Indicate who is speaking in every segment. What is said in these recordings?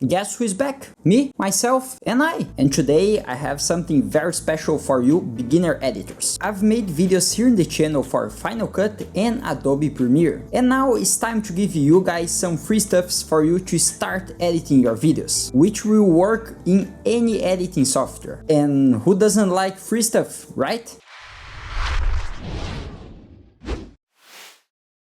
Speaker 1: Guess who is back? Me, myself, and I. And today I have something very special for you beginner editors. I've made videos here in the channel for Final Cut and Adobe Premiere. And now it's time to give you guys some free stuffs for you to start editing your videos, which will work in any editing software. And who doesn't like free stuff, right?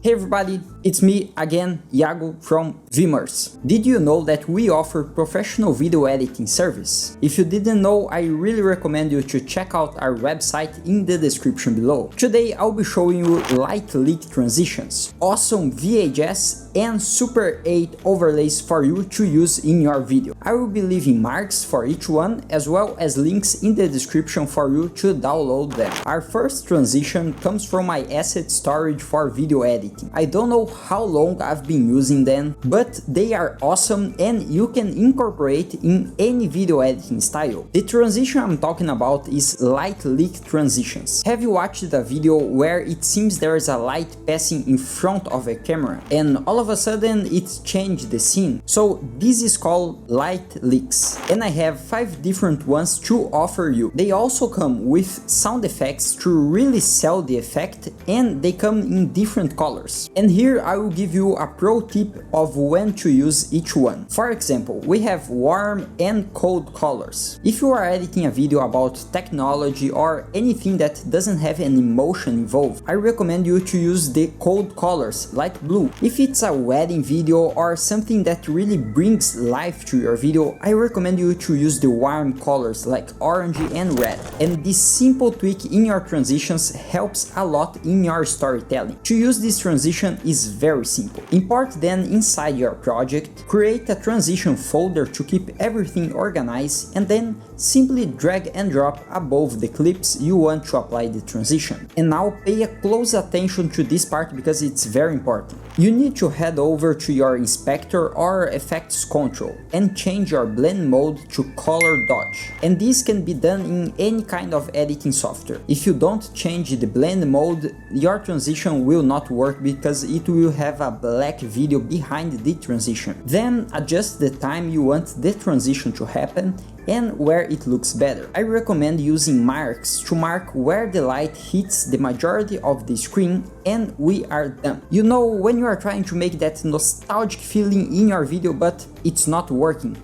Speaker 1: Hey everybody, it's me again, Iago from Vimerse. Did you know that we offer professional video editing service? If you didn't know, I really recommend you to check out our website in the description below. Today I'll be showing you light leak transitions, awesome VHS and Super 8 overlays for you to use in your video. I will be leaving marks for each one as well as links in the description for you to download them. Our first transition comes from my asset storage for video editing. I don't know how long I've been using them, but they are awesome and you can incorporate in any video editing style. The transition I'm talking about is light leak transitions. Have you watched a video where it seems there is a light passing in front of a camera and all of a sudden it's changed the scene? So this is called light leaks, and I have 5 different ones to offer you. They also come with sound effects to really sell the effect, and they come in different colors. And here I will give you a pro tip of when to use each one. For example, we have warm and cold colors. If you are editing a video about technology or anything that doesn't have an emotion involved, I recommend you to use the cold colors like blue. If it's a wedding video or something that really brings life to your video, I recommend you to use the warm colors like orange and red. And this simple tweak in your transitions helps a lot in your storytelling. To use this transition is very simple. Import them inside your project, create a transition folder to keep everything organized, and then simply drag and drop above the clips you want to apply the transition. And now pay a close attention to this part because it's very important. You need to head over to your inspector or effects control and change your blend mode to color dodge. And this can be done in any kind of editing software. If you don't change the blend mode, your transition will not work because it will have a black video behind the transition. Then adjust the time you want the transition to happen and where it looks better. I recommend using marks to mark where the light hits the majority of the screen, and we are done. You know when you are trying to make that nostalgic feeling in your video but it's not working?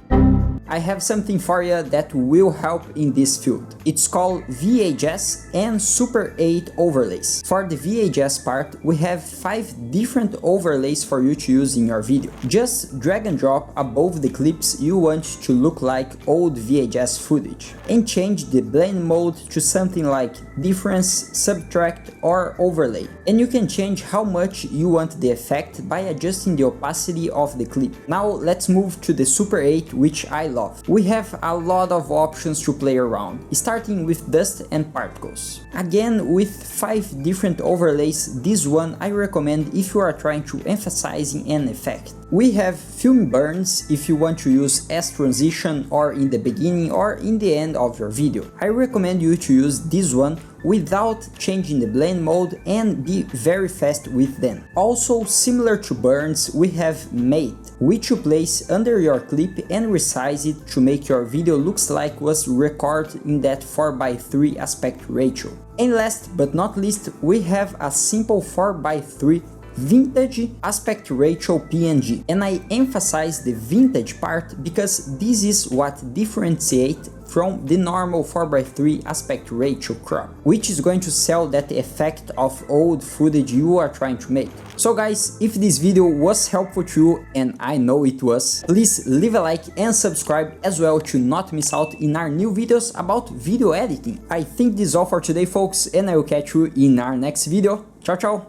Speaker 1: I have something for you that will help in this field. It's called VHS and Super 8 overlays. For the VHS part, we have 5 different overlays for you to use in your video. Just drag and drop above the clips you want to look like old VHS footage and change the blend mode to something like difference, subtract or overlay. And you can change how much you want the effect by adjusting the opacity of the clip. Now let's move to the Super 8, which I love. We have a lot of options to play around, starting with dust and particles. Again, with 5 different overlays, this one I recommend if you are trying to emphasize an effect. We have film burns if you want to use as transition or in the beginning or in the end of your video. I recommend you to use this one without changing the blend mode and be very fast with them. Also, similar to burns, we have mate, which you place under your clip and resize it to make your video looks like was recorded in that 4:3 aspect ratio. And last but not least, we have a simple 4:3 vintage aspect ratio PNG, and I emphasize the vintage part because this is what differentiates from the normal 4:3 aspect ratio crop, which is going to sell that effect of old footage you are trying to make. So guys, if this video was helpful to you, and I know it was, please leave a like and subscribe as well to not miss out in our new videos about video editing. I think this is all for today folks, and I will catch you in our next video. Ciao ciao!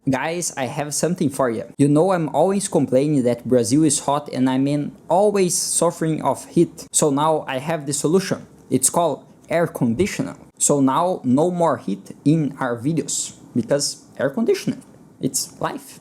Speaker 1: Guys, I have something for you. You know I'm always complaining that Brazil is hot and always suffering of heat. So now I have the solution. It's called air conditioner. So now no more heat in our videos because air conditioner, it's life.